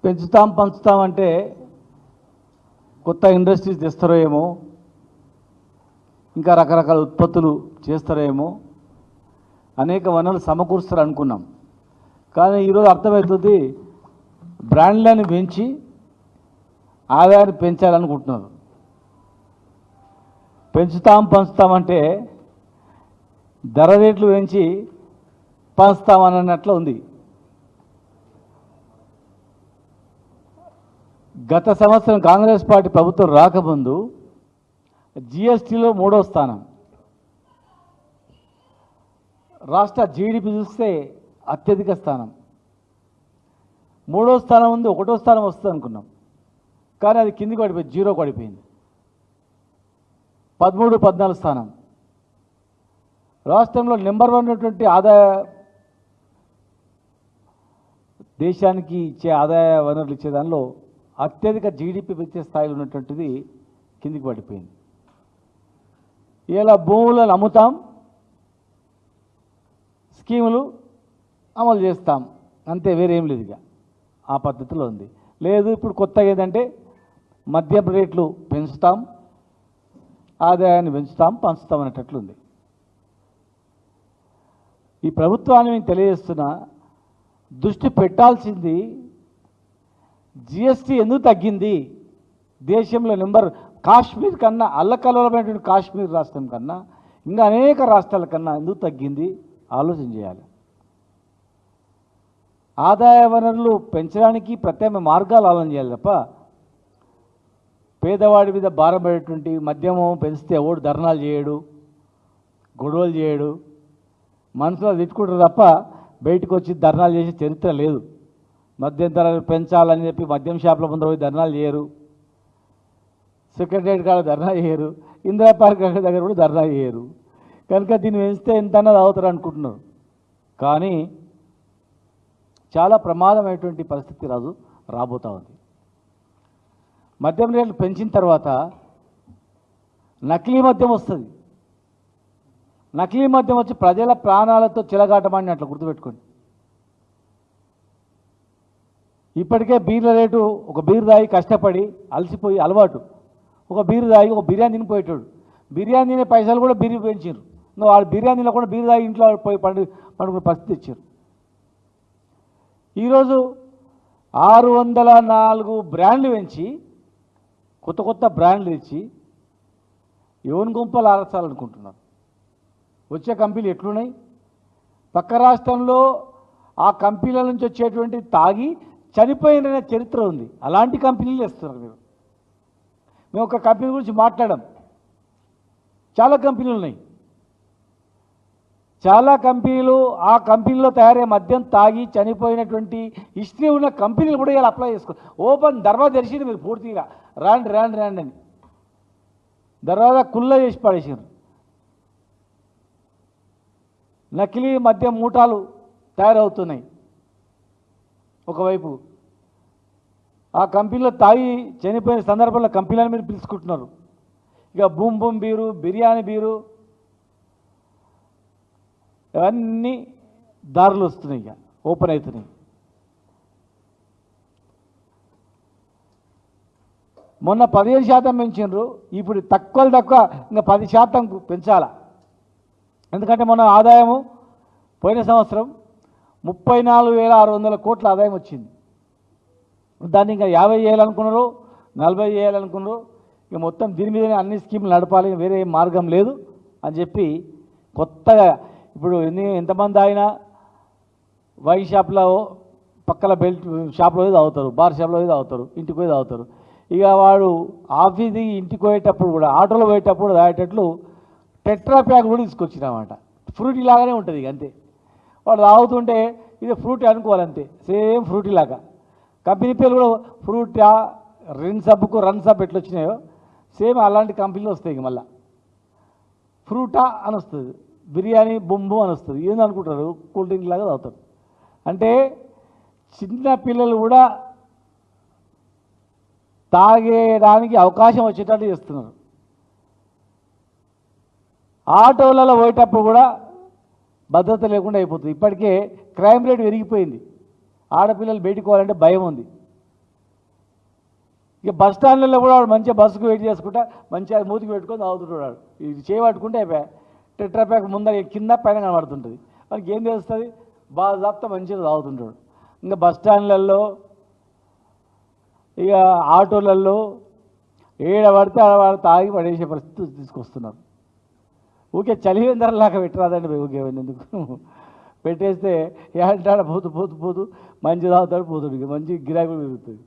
పెంచుతాం పంచుతాం అంటే కొత్త ఇండస్ట్రీస్ తెస్తారో ఏమో, ఇంకా రకరకాల ఉత్పత్తులు చేస్తారో ఏమో, అనేక వనరులు సమకూరుస్తారు అనుకున్నాం. కానీ ఈరోజు అర్థమవుతుంది, బ్రాండ్లను పెంచి ఆదాయాన్ని పెంచాలనుకుంటున్నారు. పెంచుతాం పంచుతామంటే ధర రేట్లు పెంచి పంచుతామన్నట్లు ఉంది. గత సంవత్సరం కాంగ్రెస్ పార్టీ ప్రభుత్వం రాకముందు జిఎస్టీలో 3వ స్థానం, రాష్ట్ర జీడిపి చూస్తే అత్యధిక స్థానం. 3వ స్థానం ఉంది, 1వ స్థానం వస్తుంది అనుకున్నాం. కానీ అది కిందికి పడిపోయింది, 0కి పడిపోయింది. 13, 14 స్థానం. రాష్ట్రంలో నెంబర్ 1 ఉన్నటువంటి ఆదాయ, దేశానికి ఇచ్చే ఆదాయ వనరులు ఇచ్చే దానిలో అత్యధిక జీడిపి పెంచే స్థాయిలో ఉన్నటువంటిది కిందికి పడిపోయింది. ఇలా భూములను అమ్ముతాం, స్కీములు అమలు చేస్తాం, అంతే, వేరేం లేదు. ఇక ఆ పద్ధతిలో ఉంది. లేదు, ఇప్పుడు కొత్తగా ఏంటంటే మద్యం రేట్లు పెంచుతాం, ఆదాయాన్ని పెంచుతాం, పంచుతాం అనేటట్లుంది. ఈ ప్రభుత్వాన్ని మేము తెలియజేస్తున్నా, దృష్టి పెట్టాల్సింది జిఎస్టీ ఎందుకు తగ్గింది, దేశంలో కాశ్మీర్ కన్నా, అల్లకల్లోలమైనటువంటి కాశ్మీర్ రాష్ట్రం కన్నా ఇంకా అనేక రాష్ట్రాల కన్నా ఎందుకు తగ్గింది ఆలోచన చేయాలి. ఆదాయ వనరులు పెంచడానికి ప్రత్యామ్నాయ మార్గాలు ఆలోచన చేయాలి తప్ప, పేదవాడి మీద భారం పడేటువంటి మద్యము పెంచితే ఎవడు ధర్నాలు చేయడు, గొడవలు చేయడు, మనసులో తిట్టుకుంటారు తప్ప బయటకు వచ్చి ధర్నాలు చేసే చరిత్ర లేదు. మద్యం ధరలు పెంచాలని చెప్పి మద్యం షాపుల ముందర పోయి ధర్నాలు చేయరు, సెక్రటరియట్ కాడ ధర్నా చేయరు, ఇందిరా పార్క్ దగ్గర కూడా ధర్నా చేయరు. కనుక దీన్ని పెంచితే ఎంత అన్నది అవుతారు అనుకుంటున్నారు. కానీ చాలా ప్రమాదమైనటువంటి పరిస్థితి రాబోతూ ఉంది. మద్యం రేట్లు పెంచిన తర్వాత నకిలీ మద్యం వస్తుంది. నకిలీ మద్యం వచ్చి ప్రజల ప్రాణాలతో చిలగాటమని అట్లా గుర్తుపెట్టుకోండి. ఇప్పటికే బీర్ల రేటు, ఒక బీరు తాగి కష్టపడి అలసిపోయి అలవాటు, ఒక బీరు తాగి ఒక బిర్యానీ తినిపోయేటాడు, బిర్యానీ తినే పైసలు కూడా బీరు పెంచారు. వాళ్ళు బిర్యానీలో కూడా బీరు తాగి ఇంట్లో పోయి పండుకునే పరిస్థితి ఇచ్చారు. ఈరోజు 604 బ్రాండ్లు పెంచి, కొత్త కొత్త బ్రాండ్లు ఇచ్చి యువన్ గుంపలు ఆరచాలనుకుంటున్నారు. వచ్చే కంపెనీలు ఎట్లున్నాయి? పక్క రాష్ట్రంలో ఆ కంపెనీల నుంచి వచ్చేటువంటి తాగి చనిపోయిన చరిత్ర ఉంది. అలాంటి కంపెనీలు ఇస్తున్నారు మీరు. మేము ఒక కంపెనీ గురించి మాట్లాడాం, చాలా కంపెనీలు ఉన్నాయి. చాలా కంపెనీలు, ఆ కంపెనీలో తయారయ్యే మద్యం తాగి చనిపోయినటువంటి హిస్టరీ ఉన్న కంపెనీలు కూడా ఇలా అప్లై చేసుకో. ఓపెన్ దర్వాజా తెరిచింది మీరు పూర్తిగా, రాండి రాండి రాండి అని దర్వాజా కుల్ల చేసి పడేసారు. నకిలీ మద్యం మూటాలు తయారవుతున్నాయి. ఒకవైపు ఆ కంపెనీలో తాగి చనిపోయిన సందర్భంలో కంపెనీలను మీరు పిలుచుకుంటున్నారు. ఇక boom boom beer, biryani beer, ఇవన్నీ దారులు వస్తున్నాయి, ఇక ఓపెన్ అవుతున్నాయి. మొన్న 15% పెంచారు, ఇప్పుడు తక్కువ ఇంకా 10% పెంచాలా. ఎందుకంటే మన ఆదాయము పోయిన సంవత్సరం 34,600 కోట్ల ఆదాయం వచ్చింది. దాన్ని ఇంకా 50 చేయాలనుకున్నారు, 40 చేయాలనుకున్నారు. ఇక మొత్తం దీని మీదనే అన్ని స్కీములు నడపాలి, వేరే మార్గం లేదు అని చెప్పి కొత్తగా ఇప్పుడు ఎంతమంది అయినా వైన్ షాప్లో, పక్కల బెల్ట్ షాప్లో పోయి తాగుతారు, బార్ షాప్లో పోయి తాగుతారు, ఇంటికి పోయి తాగుతారు. ఇక వాడు ఆఫీస్కి ఇంటికి పోయేటప్పుడు కూడా, ఆటోలో పోయేటప్పుడు తాగేటట్లు టెట్రా ప్యాక్ కూడా తీసుకొచ్చినామాట. ఫ్రూటీ లాగానే ఉంటుంది, ఇక అంతే. వాడు తాగుతుంటే ఇది ఫ్రూటీ అనుకోవాలంతే, సేమ్ ఫ్రూటీ లాగా. కంపెనీ పేరు కూడా ఫ్రూటా, రిన్ సబ్బుకు రన్ సబ్ ఎట్లా వచ్చినాయో సేమ్ అలాంటి కంపెనీలు వస్తాయి. ఇక మళ్ళీ ఫ్రూటా అని వస్తుంది, బిర్యానీ బొంబు అని వస్తుంది. ఏందనుకుంటారు, కూల్ డ్రింక్ లాగా తాగుతారు. అంటే చిన్న పిల్లలు కూడా తాగేయడానికి అవకాశం వచ్చేటట్టు చేస్తున్నారు. ఆటోలలో పోయేటప్పుడు కూడా భద్రత లేకుండా అయిపోతుంది. ఇప్పటికే క్రైమ్ రేట్ పెరిగిపోయింది. ఆడపిల్లలు బయటికి పోవాలంటే భయం ఉంది. ఇక బస్ స్టాండ్లలో కూడా వాడు మంచిగా బస్సుకు వెయిట్ చేసుకుంటా మంచిగా మూతికి పెట్టుకొని తాగుతుంటాడు. ఇది చేయబట్టుకుంటే అయిపోయా టెట్రా ప్యాక్ ముందర కింద పైన కనబడుతుంటుంది. మనకి ఏం తెలుస్తుంది? బాగా జాప్తా మంచిగా తాగుతుంటాడు. ఇంకా బస్ స్టాండ్లలో ఇక ఆటోలలో ఏడ పడితే ఆడ వాడు తాగి పడేసే పరిస్థితి తీసుకొస్తున్నారు. ఊకే చలివేందరలాగా పెట్టరాదండి. ఊకే ఎందుకు పెట్టేస్తే ఏమంటాడ పోతూ పోతూ పోతూ మంచి తాగుతాడు పోతాడు. మంచి గిరాకీ పెరుగుతుంది.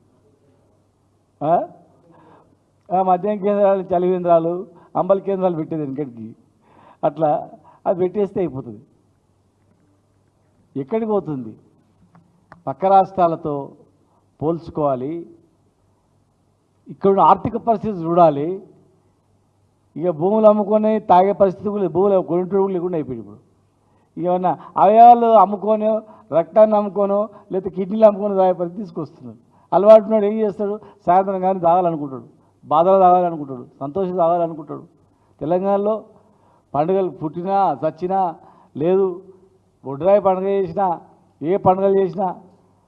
మద్యం కేంద్రాలు చలివేంద్రాలు అంబల కేంద్రాలు పెట్టేది వెనకటికి. అట్లా అది పెట్టేస్తే అయిపోతుంది. ఎక్కడికి పోతుంది? పక్క రాష్ట్రాలతో పోల్చుకోవాలి. ఇక్కడ ఆర్థిక పరిస్థితి చూడాలి. ఇక భూములు అమ్ముకొని తాగే పరిస్థితి కూడా భూములు కొనుటోడు లేకుండా అయిపోయింది. ఇప్పుడు ఇక ఏమన్నా అవయవాలు అమ్ముకోనో రక్తాన్ని అమ్ముకోనో లేకపోతే కిడ్నీలు అమ్ముకొని తాగే పరిస్థితి తీసుకొస్తున్నాడు. అలవాటున్నాడు ఏం చేస్తాడు? సాయంత్రం కానీ తాగాలనుకుంటాడు, బాధలు తాగాలనుకుంటాడు, సంతోషం తాగాలనుకుంటాడు. తెలంగాణలో పండుగలు పుట్టినా చచ్చినా లేదు, బొడ్రాయి పండుగ చేసినా ఏ పండుగలు చేసినా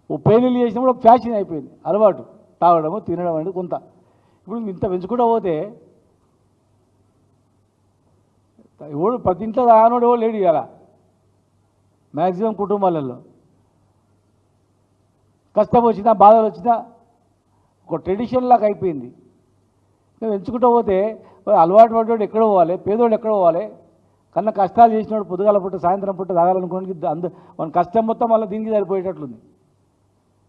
ఓ పెళ్ళిళ్ళు చేసినా కూడా ఫ్యాషన్ అయిపోయింది. అలవాటు తాగడము తినడం అనేది కొంత. ఇప్పుడు ఇంత పెంచుకుంటూ పోతే ఎవడు ప్రతి ఇంట్లో తాగనోడు ఎవరు లేడు ఇవాళ మ్యాక్సిమం కుటుంబాలలో. కష్టం వచ్చినా బాధలు వచ్చినా ఒక ట్రెడిషన్ లాగా అయిపోయింది. పెంచుకుంటూ పోతే అలవాటు పడ్డోడు ఎక్కడ పోవాలి, పేదోడు ఎక్కడ పోవాలి? కన్నా కష్టాలు చేసినోడు పొద్దుగాల పుట్ట సాయంత్రం పుట్ట తాగాలనుకోనికి మన కష్టం మొత్తం వల్ల దీనికి సరిపోయేటట్లుంది.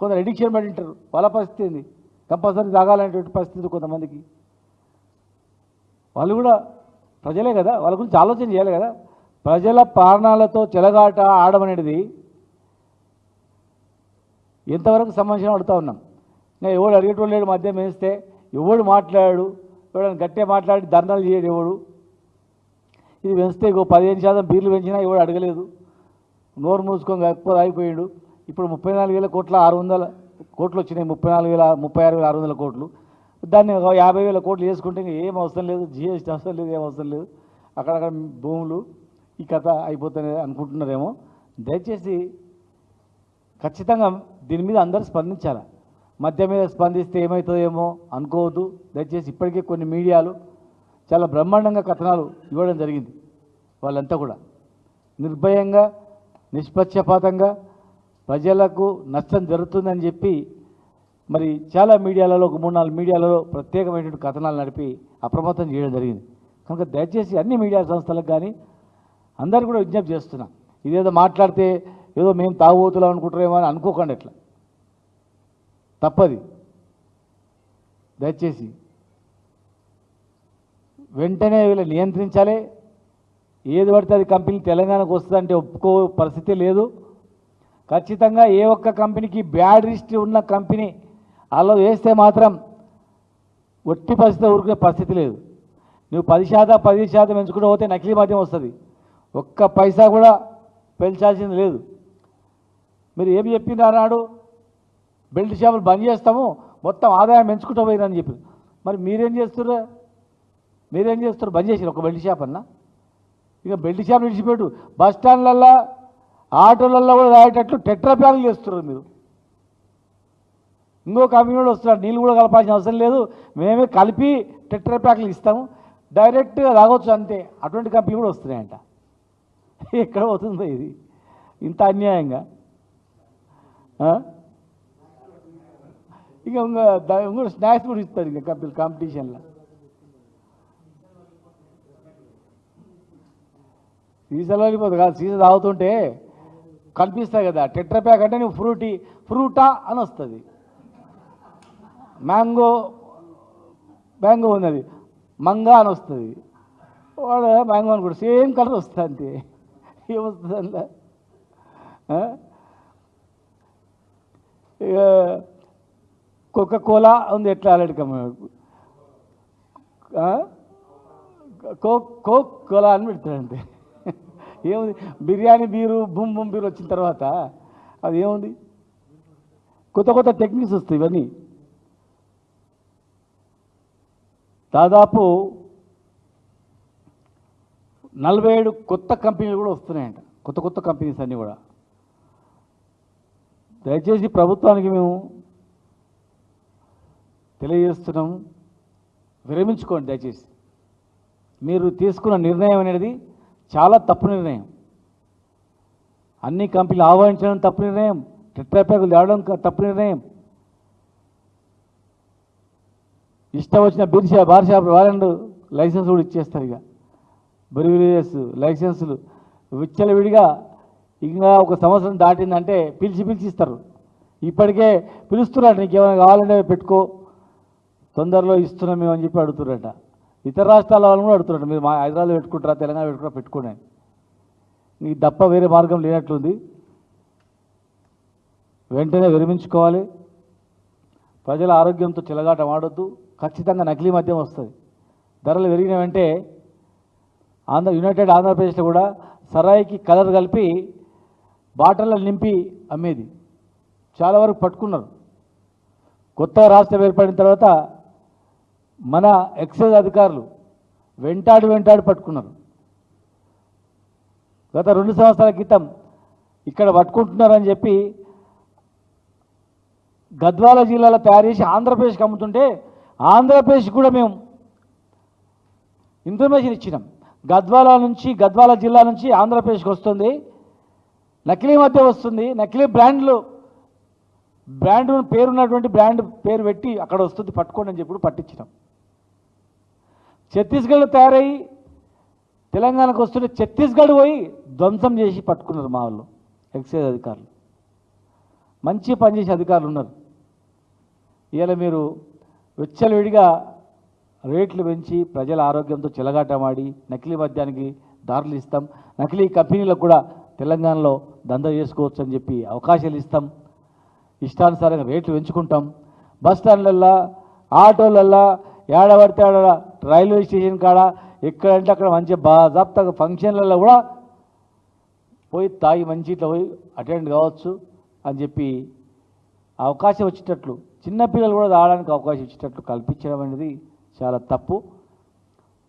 కొందరు ఎడిక్షన్ పడి ఉంటారు. వాళ్ళ పరిస్థితి ఏంది? కంపల్సరీ తాగాలనేటువంటి పరిస్థితి కొంతమందికి. వాళ్ళు కూడా ప్రజలే కదా, వాళ్ళ గురించి ఆలోచన చేయాలి కదా. ప్రజల ప్రాణాలతో చెలగాట ఆడమనేది ఎంతవరకు సంబంధించిన అడుగుతూ ఉన్నాం. ఇంకా ఎవడు అడిగేటోళ్ళు లేడు. మద్యం వేస్తే ఎవడు మాట్లాడాడు, ఎవడని గట్టిగా మాట్లాడి ధర్నాలు చేయడు ఎవడు. ఇది పెంచితే 15% బీర్లు పెంచినా ఎవడు అడగలేదు. నోరు మూసుకొని ఎక్కువ అయిపోయాడు. ఇప్పుడు 34,000 కోట్ల 600 కోట్లు వచ్చినాయి. 36,600 కోట్లు. దాన్ని 50,000 కోట్లు చేసుకుంటే ఏం అవసరం లేదు, జిఎస్టీ అవసరం లేదు, ఏం అవసరం లేదు. అక్కడక్కడ భూములు ఈ కథ అయిపోతుంది అనుకుంటున్నారేమో. దయచేసి ఖచ్చితంగా దీని మీద అందరూ స్పందించాలి. మద్యం మీద స్పందిస్తే ఏమవుతుందేమో అనుకోవద్దు దయచేసి. ఇప్పటికే కొన్ని మీడియాలు చాలా బ్రహ్మాండంగా కథనాలు ఇవ్వడం జరిగింది. వాళ్ళంతా కూడా నిర్భయంగా నిష్పక్షపాతంగా ప్రజలకు నష్టం జరుగుతుందని చెప్పి మరి చాలా మీడియాలలో ఒక 3-4 మీడియాలలో ప్రత్యేకమైనటువంటి కథనాలు నడిపి అప్రమత్తం చేయడం జరిగింది. కనుక దయచేసి అన్ని మీడియా సంస్థలకు కానీ అందరూ కూడా విజ్ఞప్తి చేస్తున్నా. ఇదేదో మాట్లాడితే ఏదో మేము తాగుబోతున్నాం అనుకుంటారేమో అని అనుకోకండి. ఎట్లా తప్పది. దయచేసి వెంటనే వీళ్ళు నియంత్రించాలి. ఏది పడితే అది కంపెనీ తెలంగాణకు వస్తుందంటే ఒప్పుకో పరిస్థితి లేదు. ఖచ్చితంగా ఏ ఒక్క కంపెనీకి బ్యాడ్ హిస్టరీ ఉన్న కంపెనీ అలా వేస్తే మాత్రం ఒట్టి పరిస్థితి ఊరుకునే పరిస్థితి లేదు. నువ్వు 10%, 15% పెంచుకుంటూ పోతే నకిలీ మద్యం వస్తుంది. ఒక్క పైసా కూడా పెంచాల్సింది లేదు. మీరు ఏమి చెప్పిండ్రు అన్నాడు? బెల్ట్ షాపులు బంద్ చేస్తాము, మొత్తం ఆదాయం పెంచుకుంటూ పోయిరని చెప్పి. మరి మీరేం చేస్తున్నారు? బంద్ చేసారు ఒక బెల్ట్ షాప్ అన్నా? ఇక బెల్ట్ షాప్ విడిచిపెట్టు, బస్ స్టాండ్లల్లో ఆటోలలో కూడా తాగేటట్లు టెట్రా ప్యాక్లు చేస్తున్నారు మీరు. ఇంకో కంపెనీ కూడా వస్తున్నారు, నీళ్ళు కూడా కలపాల్సిన అవసరం లేదు, మేమే కలిపి టెట్రా ప్యాక్లు ఇస్తాము, డైరెక్ట్గా తాగొచ్చు అంతే. అటువంటి కంపెనీ కూడా వస్తున్నాయంట. ఎక్కడ పోతుందో ఇది ఇంత అన్యాయంగా? ఇక ఇంకో స్నాక్స్ కూడా ఇస్తారు ఇంకా కంపెనీ కాంపిటీషన్లో. సీసాలో వెళ్ళిపోతుంది కాదు, సీసా తాగుతుంటే కనిపిస్తాయి కదా టెట్రా ప్యాక్ అంటే నువ్వు ఫ్రూటా అని వస్తుంది. మ్యాంగో ఉన్నది, మంగా అని వస్తుంది. వాడు మ్యాంగో అని కూడా సేమ్ కలర్ వస్తుంది అంతే. ఏమొస్తుంది అందులో? ఇక కోకా-కోలా ఉంది ఎట్లా ఆల్రెడీ కోక్-కోలా అని పెడతాడంతే. ఏముంది? బిర్యానీ బీరు బూమ్ బీరు వచ్చిన తర్వాత అది ఏముంది? కొత్త టెక్నిక్స్ వస్తాయి. ఇవన్నీ దాదాపు 47 కొత్త కంపెనీలు కూడా వస్తున్నాయంట. కొత్త కంపెనీస్ అన్నీ కూడా. దయచేసి ప్రభుత్వానికి మేము తెలియజేస్తున్నాం. విరమించుకోండి దయచేసి. మీరు తీసుకున్న నిర్ణయం అనేది చాలా తప్పు నిర్ణయం. అన్ని కంపెనీలు ఆహ్వానించడం తప్పు నిర్ణయం, టెట్రాప్యాకులు తేవడం తప్పు నిర్ణయం. ఇష్టం వచ్చిన బార్ షాప్ వాళ్ళండు లైసెన్స్ కూడా ఇచ్చేస్తారు. ఇక బ్రూవరీస్ లైసెన్సులు విచ్చలవిడిగా ఇంకా ఒక సంవత్సరం దాటిందంటే పిలిచి ఇస్తారు. ఇప్పటికే పిలుస్తున్నారు, నీకు ఏమైనా కావాలంటే పెట్టుకో, తొందరలో ఇస్తున్నాం మేము అని చెప్పి అడుగుతున్నారట. ఇతర రాష్ట్రాల వాళ్ళు కూడా అడుగుతున్నట్టు, మీరు మా హైదరాబాద్లో పెట్టుకుంటారా, తెలంగాణ పెట్టుకుంటారా, పెట్టుకోండి. నీకు తప్ప వేరే మార్గం లేనట్లుంది. వెంటనే విరమించుకోవాలి. ప్రజల ఆరోగ్యంతో చెలగాట ఆడొద్దు. ఖచ్చితంగా నకిలీ మద్యం వస్తుంది. ధరలు పెరిగిన వెంటే యునైటెడ్ ఆంధ్రప్రదేశ్లో కూడా సరాయికి కలర్ కలిపి బాటల్లో నింపి అమ్మేది. చాలా వరకు పట్టుకున్నారు. కొత్త రాష్ట్రం ఏర్పడిన తర్వాత మన ఎక్సైజ్ అధికారులు వెంటాడి పట్టుకున్నారు. గత 2 సంవత్సరాల క్రితం ఇక్కడ పట్టుకుంటున్నారని చెప్పి గద్వాల జిల్లాలో తయారు చేసి ఆంధ్రప్రదేశ్కి అమ్ముతుంటే ఆంధ్రప్రదేశ్ కూడా మేము ఇన్ఫర్మేషన్ ఇచ్చినాం. గద్వాల జిల్లా నుంచి ఆంధ్రప్రదేశ్కి వస్తుంది, నకిలీ మద్యం వస్తుంది, నకిలీ బ్రాండ్ పేరున్నటువంటి బ్రాండ్ పేరు పెట్టి అక్కడ వస్తుంది, పట్టుకోండి అని చెప్పి పట్టించినాం. ఛత్తీస్గఢ్లో తయారయ్యి తెలంగాణకు వస్తుంటే ఛత్తీస్గఢ్ పోయి ధ్వంసం చేసి పట్టుకున్నారు మా వాళ్ళు ఎక్సైజ్ అధికారులు. మంచి పనిచేసే అధికారులు ఉన్నారు. ఇవాళ మీరు విచ్చలవిడిగా రేట్లు పెంచి ప్రజల ఆరోగ్యంతో చెలగాటమాడి నకిలీ మద్యానికి దారులు ఇస్తాం, నకిలీ కంపెనీలకు కూడా తెలంగాణలో దందా చేసుకోవచ్చు అని చెప్పి అవకాశాలు ఇస్తాం. ఇష్టానుసారంగా రేట్లు పెంచుకుంటాం. బస్ స్టాండ్లల్లో, ఆటోలల్లో, ఏడబడితే ఆడ రైల్వే స్టేషన్ కాడ ఎక్కడంటే అక్కడ మంచి బాజాప్తగా ఫంక్షన్లలో కూడా పోయి తాగి మంచి ఇట్లా పోయి అటెండ్ కావచ్చు అని చెప్పి అవకాశం వచ్చేటట్లు, చిన్నపిల్లలు కూడా తాగడానికి అవకాశం ఇచ్చేటట్లు కల్పించడం అనేది చాలా తప్పు.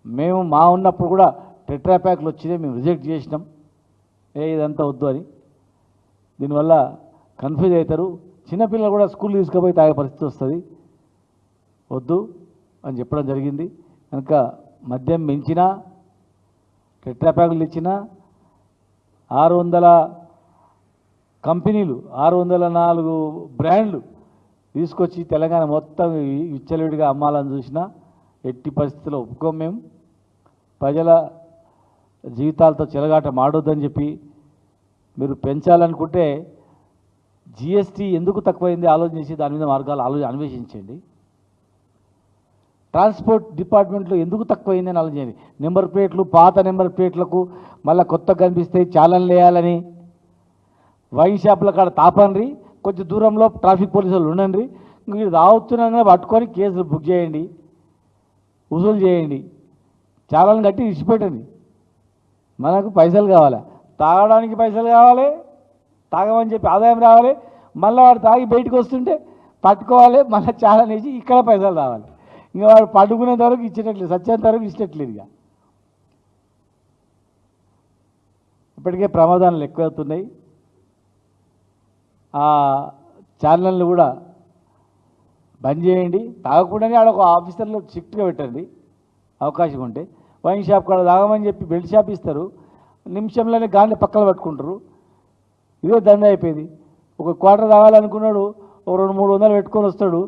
మేము ఉన్నప్పుడు కూడా టెట్రాప్యాక్లు వచ్చినాయి, మేము రిజెక్ట్ చేసినాం. ఇదంతా వద్దు అని. దీనివల్ల కన్ఫ్యూజ్ అవుతారు. చిన్నపిల్లలు కూడా స్కూల్ తీసుకుపోయి తాగే పరిస్థితి వస్తుంది. వద్దు అని చెప్పడం జరిగింది. కనుక మద్యం పెంచినా, టెట్రాప్యాకులు ఇచ్చినా 600 కంపెనీలు, 604 బ్రాండ్లు తీసుకొచ్చి తెలంగాణ మొత్తం విచ్చలవిడిగా అమ్మాలని చూసినా ఎట్టి పరిస్థితుల్లో ఒప్పుకోం. మేము ప్రజల జీవితాలతో చెలగాట మాడొద్దని చెప్పి మీరు పెంచాలనుకుంటే జిఎస్టీ ఎందుకు తక్కువైంది ఆలోచన చేసి దాని మీద మార్గాలు అన్వేషించండి. ట్రాన్స్పోర్ట్ డిపార్ట్మెంట్లో ఎందుకు తక్కువైంది అని ఆలోచించండి. నెంబర్ ప్లేట్లు, పాత నెంబర్ ప్లేట్లకు మళ్ళీ కొత్త కనిపిస్తాయి, చాలన్ వేయాలని వైన్ షాపుల కాడ తాపండి, కొంచెం దూరంలో ట్రాఫిక్ పోలీసులు ఉండండి, మీరు తాగుతున్నాగా పట్టుకొని కేసులు బుక్ చేయండి, వసూలు చేయండి, చాలాను కట్టి ఇచ్చిపెట్టండి. మనకు పైసలు కావాలి, తాగడానికి పైసలు కావాలి, తాగమని చెప్పి ఆదాయం రావాలి, మళ్ళీ వాడు తాగి బయటకు వస్తుంటే పట్టుకోవాలి, మళ్ళీ చాలా వేసి ఇక్కడ పైసలు రావాలి. ఇంకా వాడు పట్టుకునేంత వరకు ఇచ్చేటట్లేదు, సత్యంత వరకు ఇచ్చేటట్లేదు. ఇక ఇప్పటికే ప్రమాదాలు ఎక్కువవుతున్నాయి. ఆ ఛానళ్ళు కూడా బంద్ చేయండి. తాగకుండానే ఆడ ఒక ఆఫీసర్లు స్ట్రిక్ట్గా పెట్టండి అవకాశం ఉంటే. వైన్ షాప్ కాడ తాగమని చెప్పి బెల్ట్ షాప్ ఇస్తారు, నిమిషంలోనే గాలిని పక్కన పట్టుకుంటారు. ఇదే దందా అయిపోయింది. ఒక క్వార్టర్ తాగాలనుకున్నాడు, ఒక 200-300 పెట్టుకొని వస్తాడు,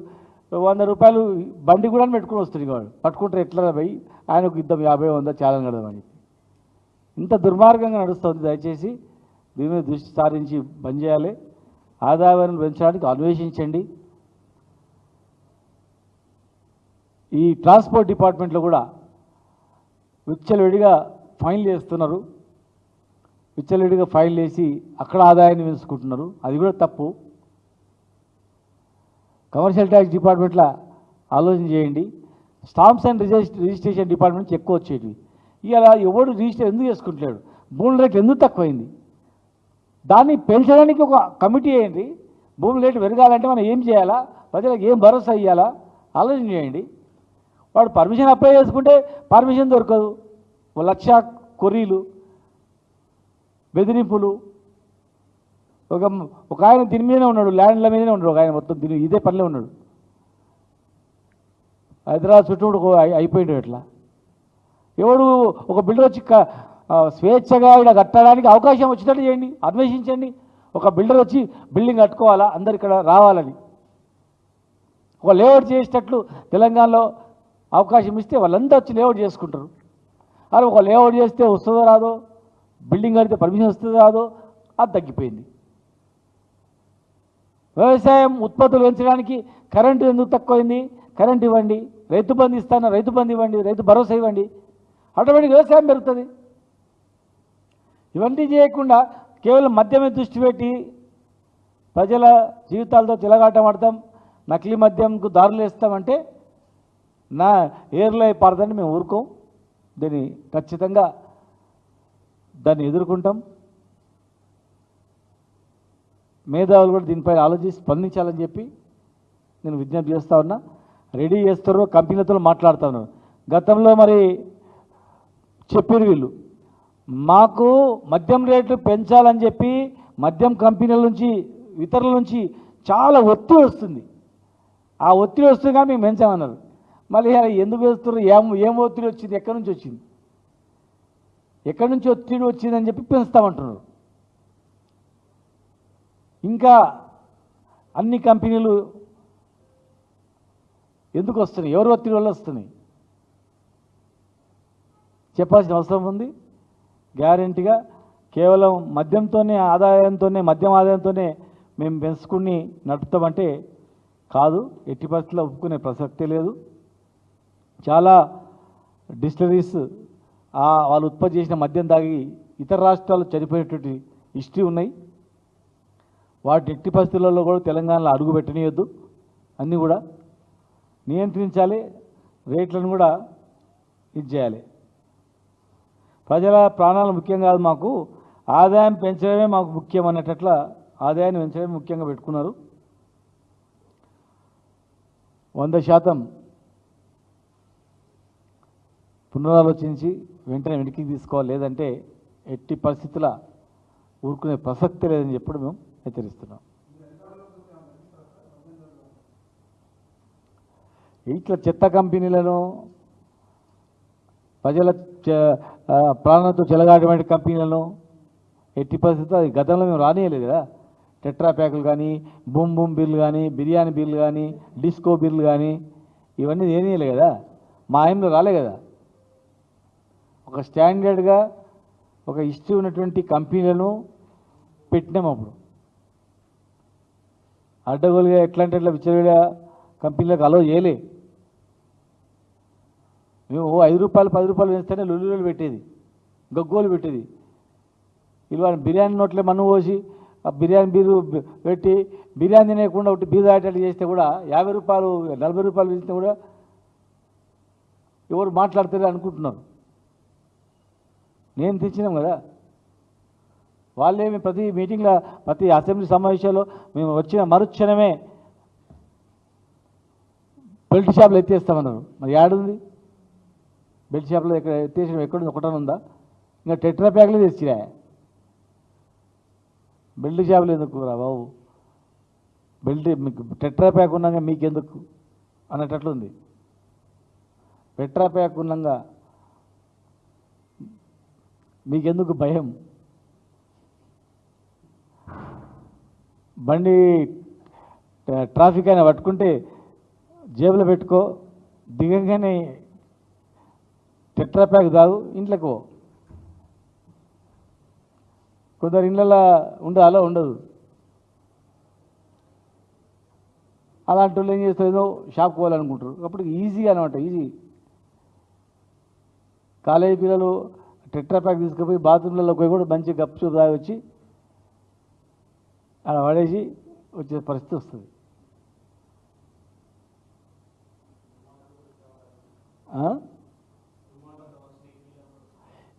100 రూపాయలు బండి కూడా పెట్టుకొని వస్తాడు. వాడు పట్టుకుంటారు, ఎట్లా పోయి ఆయనకు ఇద్దాం 50-100 చాలా కడదామని. ఇంత దుర్మార్గంగా నడుస్తుంది. దయచేసి దీని మీద దృష్టి సారించి బంద్ చేయాలి. ఆదాయాన్ని పెంచడానికి అన్వేషించండి. ఈ ట్రాన్స్పోర్ట్ డిపార్ట్మెంట్లో కూడా విచ్చలవిడిగా ఫైన్లు వేస్తున్నారు. విచ్చలవిడిగా ఫైన్లు వేసి అక్కడ ఆదాయాన్ని పెంచుకుంటున్నారు. అది కూడా తప్పు. కమర్షియల్ ట్యాక్స్ డిపార్ట్మెంట్లో ఆలోచన చేయండి. స్టాంప్స్ అండ్ రిజిస్ట్రేషన్ డిపార్ట్మెంట్ నుంచి ఎక్కువ వచ్చేటివి. ఇలా ఎవడు రిజిస్టర్ ఎందుకు చేసుకుంటలేడు? భూముల రేట్లు ఎందుకు తక్కువైంది? దాన్ని పెంచడానికి ఒక కమిటీ వేయండి. భూముల రేటు పెరగాలంటే మనం ఏం చేయాలా, ప్రజలకు ఏం భరోసా ఇవ్వాలా ఆలోచన చేయండి. వాడు పర్మిషన్ అప్లై చేసుకుంటే పర్మిషన్ దొరకదు. 1,00,000 కొర్రీలు, బెదిరింపులు. ఒక ఆయన దీని మీదనే ఉన్నాడు, ల్యాండ్ల మీదనే ఉన్నాడు. ఒక ఆయన మొత్తం దీని ఇదే పనిలో ఉన్నాడు. హైదరాబాద్ చుట్టూ అయిపోయింది ఎట్లా ఎవడు ఒక బిల్డర్ వచ్చి స్వేచ్ఛగా ఇక్కడ కట్టడానికి అవకాశం వచ్చినట్టు చేయండి, అన్వేషించండి. ఒక బిల్డర్ వచ్చి బిల్డింగ్ కట్టుకోవాలా, అందరు ఇక్కడ రావాలని ఒక లేఅవుట్ చేసేటట్లు తెలంగాణలో అవకాశం ఇస్తే వాళ్ళందరూ వచ్చి లేఅవుట్ చేసుకుంటారు. అలా ఒక లేఅవుట్ చేస్తే వస్తుందో రాదో, బిల్డింగ్ కడితే పర్మిషన్ వస్తుందో రాదో, అది తగ్గిపోయింది. వ్యవసాయం ఉత్పత్తులు పెంచడానికి కరెంటు ఎందుకు తక్కువైంది? కరెంట్ ఇవ్వండి, రైతు బంధు ఇస్తాను, రైతు బంధు ఇవ్వండి, రైతు భరోసా ఇవ్వండి, ఆటోమేటిక్ వ్యవసాయం పెరుగుతుంది. ఇవన్నీ చేయకుండా కేవలం మద్యమే దృష్టి పెట్టి ప్రజల జీవితాలతో తిలగాటమాడతాం, నకిలీ మద్యంకు దారులు వేస్తామంటే నా ఏర్లై పారదని మేము ఊరుకోం. దీన్ని ఖచ్చితంగా దాన్ని ఎదుర్కొంటాం. మేధావులు కూడా దీనిపై ఆలోచించి స్పందించాలని చెప్పి నేను విజ్ఞప్తి చేస్తూ ఉన్నా. రెడీ చేస్తారు, కంపెనీలతో మాట్లాడుతూ ఉన్నారు. గతంలో మరి చెప్పారు వీళ్ళు, మాకు మద్యం రేట్లు పెంచాలని చెప్పి మద్యం కంపెనీల నుంచి ఇతరుల నుంచి చాలా ఒత్తిడి వస్తుంది. ఆ ఒత్తిడి వస్తుంది కానీ మేము పెంచామన్నారు. మళ్ళీ ఎందుకు వేస్తున్నారు? ఏం ఒత్తిడి వచ్చింది? ఎక్కడి నుంచి వచ్చింది? ఎక్కడి నుంచి ఒత్తిడి వచ్చిందని చెప్పి పెంచుతామంటున్నారు. ఇంకా అన్ని కంపెనీలు ఎందుకు వస్తున్నాయి? ఎవరు ఒత్తిడి వల్ల వస్తున్నాయి చెప్పాల్సిన అవసరం ఉంది. గ్యారెంటీగా కేవలం మద్యంతోనే మద్యం ఆదాయంతోనే మేము పెంచుకుని నడుపుతామంటే కాదు, ఎట్టి పరిస్థితుల్లో ఒప్పుకునే ప్రసక్తే లేదు. చాలా డిస్టిలరీస్ వాళ్ళు ఉత్పత్తి చేసిన మద్యం తాగి ఇతర రాష్ట్రాలు చనిపోయేటువంటి హిస్టరీ ఉన్నాయి. వాటి ఎట్టి పరిస్థితులలో కూడా తెలంగాణలో అడుగు పెట్టనీయొద్దు. అన్నీ కూడా నియంత్రించాలి, రేట్లను కూడా ఇది చేయాలి. ప్రజల ప్రాణాలు ముఖ్యం కాదు, మాకు ఆదాయం పెంచడమే మాకు ముఖ్యం అన్నట్ల ఆదాయాన్ని పెంచడమే ముఖ్యంగా పెట్టుకున్నారు. 100% పునరాలోచించి వెంటనే వెనక్కి తీసుకోవాలి, లేదంటే ఎట్టి పరిస్థితుల ఊరుకునే ప్రసక్తి లేదని చెప్పడం మేము హెచ్చరిస్తున్నాం. ఇట్లా చెత్త కంపెనీలను ప్రజల ప్రాణాలతో చెలగాటమైన కంపెనీలను ఎట్టి పరిస్థితుల్లో గతంలో మేము రానియలేదు కదా. టెట్రా ప్యాకులు కానీ, బూమ్ బూమ్ బిర్లు కానీ, బిర్యానీ బిర్లు కానీ, డిస్కో బిర్లు కానీ ఇవన్నీ ఏనియలే కదా, మా ఆయనలో రాలే కదా. ఒక స్టాండర్డ్గా ఒక హిస్టరీ ఉన్నటువంటి కంపెనీలను పెట్టినాము. అప్పుడు అడ్డగోలుగా ఎట్లా విచ్చలవిడ కంపెనీలకు అలో చేయలే. మేము 5 రూపాయలు 10 రూపాయలు వేస్తేనే లొల్లులు పెట్టేది, గగ్గోలు పెట్టేది. ఇవాళ బిర్యానీ నోట్లే మన్ను పోసి ఆ బిర్యానీ బీరు పెట్టి బిర్యానీ తినేయకుండా ఒకటి బీరు తాగేటట్టు చేస్తే కూడా 50 రూపాయలు 40 రూపాయలు వేస్తే కూడా ఎవరు మాట్లాడతారు అనుకుంటున్నారు. నేను తెచ్చినాం కదా. వాళ్ళేమి ప్రతి మీటింగ్లో ప్రతి అసెంబ్లీ సమావేశాల్లో మేము వచ్చిన మరుక్షణమే బెల్ట్ షాపులు ఎత్తేస్తామన్నారు. మరి ఏడుంది బెల్ట్ షాప్లో? ఎక్కడ ఎత్తేసిన ఎక్కడుంది? ఒకటనే ఉందా? ఇంకా టెట్రా ప్యాక్లే తెచ్చిరా. బెల్ట్ షాపులు ఎందుకు రా బాబు? మీకు టెట్రా ప్యాక్ ఉన్నాగా మీకెందుకు అన్నట్లుంది. టెట్రా ప్యాక్ ఉన్నాగా మీకెందుకు భయం? బండి ట్రాఫిక్ అయినా పట్టుకుంటే జేబులో పెట్టుకో, దిగంగానే టెట్రా ప్యాక్ తాగు, ఇంట్లోకి పో. కొందరు ఇళ్ళల్లో ఉండాలో ఉండదు. అలాంటి వాళ్ళు ఏం చేస్తారో షాప్కి పోవాలనుకుంటారు. అప్పుడు ఈజీగా అనమాట, ఈజీ. కాలేజీ పిల్లలు టెట్రా ప్యాక్ తీసుకుపోయి బాత్రూమ్లలో పోయి కూడా మంచి గప్చు తాగి వచ్చి అలా పడేసి వచ్చే పరిస్థితి వస్తుంది.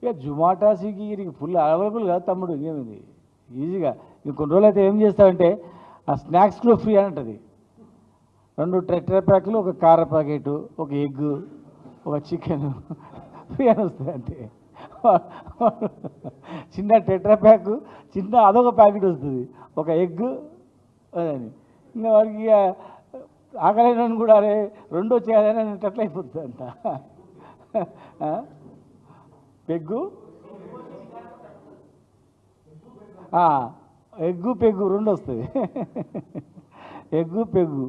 ఇక జొమాటో స్విగ్గీ ఫుల్ అవైలబుల్ కాదు తమ్ముడు. ఇంకేమిది ఈజీగా. ఇంక కొన్ని రోజులు అయితే ఏం చేస్తామంటే ఆ స్నాక్స్లో ఫ్రీ అని ఉంటుంది. 2 టెట్రా ప్యాకులు, ఒక కార ప్యాకెట్, ఒక ఎగ్, ఒక చికెన్ ఫ్రీ అని వస్తుంది. అంటే చిన్న టెట్రా ప్యాక్, చిన్న అదొక ప్యాకెట్ వస్తుంది, ఒక ఎగ్ అని. ఇంకా వాడికి ఆకలైన కూడా అరే రెండో చేయాలని అనేటట్లు అయిపోతుంది అంట. పెగ్గు ఎగ్గు పెగ్గు రెండు వస్తుంది. Egg peg.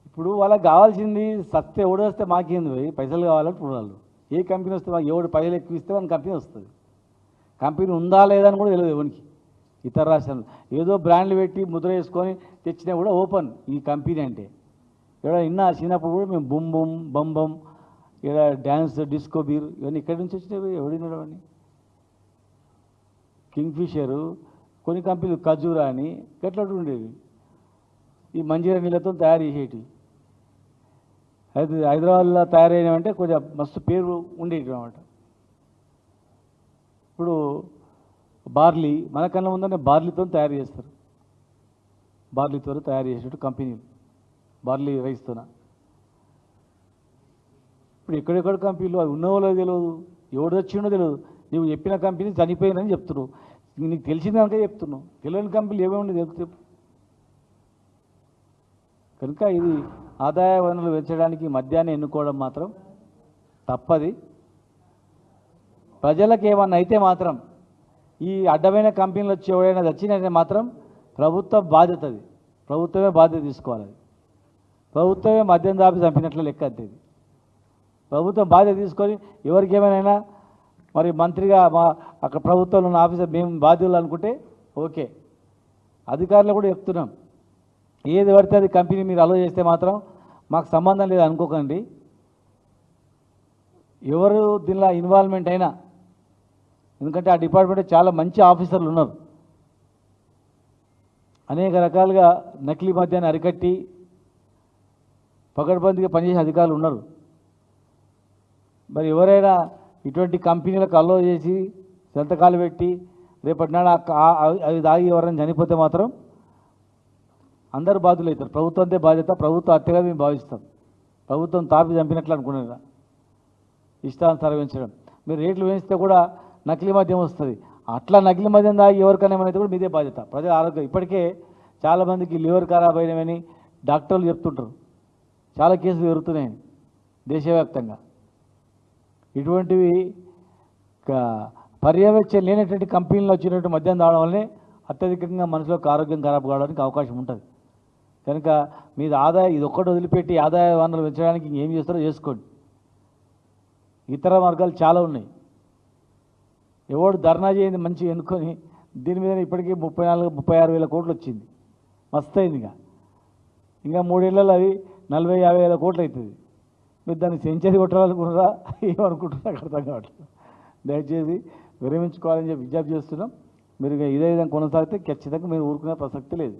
ఇప్పుడు వాళ్ళకి కావాల్సింది సత్తే ఎవడు వస్తే మాకేంది పోయి పైసలు కావాలంటే వాళ్ళు ఏ కంపెనీ వస్తే మాకు ఎవడు పైసలు ఎక్కువ ఇస్తే మన కంపెనీ వస్తుంది. కంపెనీ ఉందా లేదా అని కూడా తెలియదు ఎవరికి. ఇతర రాష్ట్రాలు ఏదో బ్రాండ్లు పెట్టి ముద్ర వేసుకొని తెచ్చినా కూడా ఓపెన్ ఈ కంపెనీ అంటే ఇక్కడ ఇన్నా చిన్నప్పుడు కూడా మేము బుమ్ బుమ్ బమ్ బమ్ ఇక్కడ డ్యాన్స్ డిస్కో బీర్ ఇవన్నీ ఇక్కడి నుంచి వచ్చినాయి. ఎవడినాడు అని కింగ్ ఫిషరు కొన్ని కంపెనీలు ఖజూరా అని గట్లట్టు ఉండేవి. ఈ మంజీరా నీళ్ళతో తయారు చేసేటివి హైదరాబాద్లో తయారైనవంటే కొంచెం మస్తు పేరు ఉండేవి అన్నమాట. ఇప్పుడు బార్లీ మనకన్నా ముందనే బార్లీతో తయారు చేస్తారు. బార్లీతో తయారు చేసేటట్టు కంపెనీలు బార్లీ రైస్తోన. ఇప్పుడు ఎక్కడెక్కడ కంపెనీలు అవి ఉన్నవాళ్ళో తెలియదు, ఎవడు వచ్చిండో తెలియదు. నువ్వు చెప్పిన కంపెనీ చనిపోయిందని చెప్తున్నావు, నీకు తెలిసిందానికే చెప్తున్నావు. తెలియని కంపెనీలు ఏమేమి చెప్తే కనుక ఇది ఆదాయ వనరులు పెంచడానికి మద్యాన్ని ఎన్నుకోవడం మాత్రం తప్పది. ప్రజలకు ఏమన్నా అయితే మాత్రం ఈ అడ్డమైన కంపెనీలు వచ్చి ఎవరైనా వచ్చినట్టే మాత్రం ప్రభుత్వం బాధ్యత, అది ప్రభుత్వమే బాధ్యత తీసుకోవాలి. అది ప్రభుత్వమే మద్యం దాపి చంపినట్లు లెక్క అది. ప్రభుత్వం బాధ్యత తీసుకొని ఎవరికి ఏమైనా మరి మంత్రిగా మా అక్కడ ప్రభుత్వంలో ఉన్న ఆఫీసర్ మేము బాధ్యులు అనుకుంటే ఓకే. అధికారులు కూడా చెప్తున్నాం, ఏది పడితే అది కంపెనీ మీరు అలో చేస్తే మాత్రం మాకు సంబంధం లేదు అనుకోకండి. ఎవరు దీనిలో ఇన్వాల్వ్మెంట్ అయినా, ఎందుకంటే ఆ డిపార్ట్మెంట్లో చాలా మంచి ఆఫీసర్లు ఉన్నారు, అనేక రకాలుగా నకిలీ మద్యాన్ని అరికట్టి పకడ్బందీగా పనిచేసే అధికారులు ఉన్నారు. మరి ఎవరైనా ఇటువంటి కంపెనీలకు అలో చేసి సంతకాలు పెట్టి రేపటి నాడు అవి దాగి ఎవరైనా చనిపోతే మాత్రం అందరూ బాధ్యులు అవుతారు. ప్రభుత్వంతో బాధ్యత, ప్రభుత్వ హత్యగా మేము భావిస్తాం. ప్రభుత్వం తాపి చంపినట్లు అనుకునేదా ఇష్టానుసారం పెంచడం. మీరు రేట్లు పెంచితే కూడా నకిలీ మద్యం వస్తుంది. అట్లా నకిలీ మద్యం దాగి ఎవరికైనా ఏమైతే కూడా మీదే బాధ్యత. ప్రజల ఆరోగ్యం ఇప్పటికే చాలామందికి లివర్ ఖరాబ్ అయినవని డాక్టర్లు చెప్తుంటారు. చాలా కేసులు పెరుగుతున్నాయి దేశవ్యాప్తంగా. ఇటువంటివి పర్యవేక్షణ లేనటువంటి కంపెనీలు వచ్చినటువంటి మద్యం తాగడం వల్లనే అత్యధికంగా మనుషులకు ఆరోగ్యం ఖరాబ్ కావడానికి అవకాశం ఉంటుంది. కనుక మీద ఆదాయం ఇది ఒక్కటి వదిలిపెట్టి ఆదాయ వనరులు పెంచడానికి ఇంకేం చేస్తారో చేసుకోండి. ఇతర మార్గాలు చాలా ఉన్నాయి. ఎవడు ధర్నా చేయండి మంచిగా ఎన్నుకొని దీని మీద ఇప్పటికీ 34-36 వేల కోట్లు వచ్చింది, మస్తు అయింది. ఇంకా 3 ఏళ్ళలో అది 40-50 వేల కోట్లు అవుతుంది. మీరు దాన్ని సెంచరీ కొట్టాలనుకుంటారా ఏమనుకుంటున్నా అర్థం కావట్లేదు. దయచేసి విరమించుకోవాలని చెప్పి విజ్ఞప్తి చేస్తున్నాం. మీరు ఇదే విధంగా కొనసాగితే ఖచ్చితంగా మీరు ఊరుకునే ప్రసక్తి లేదు.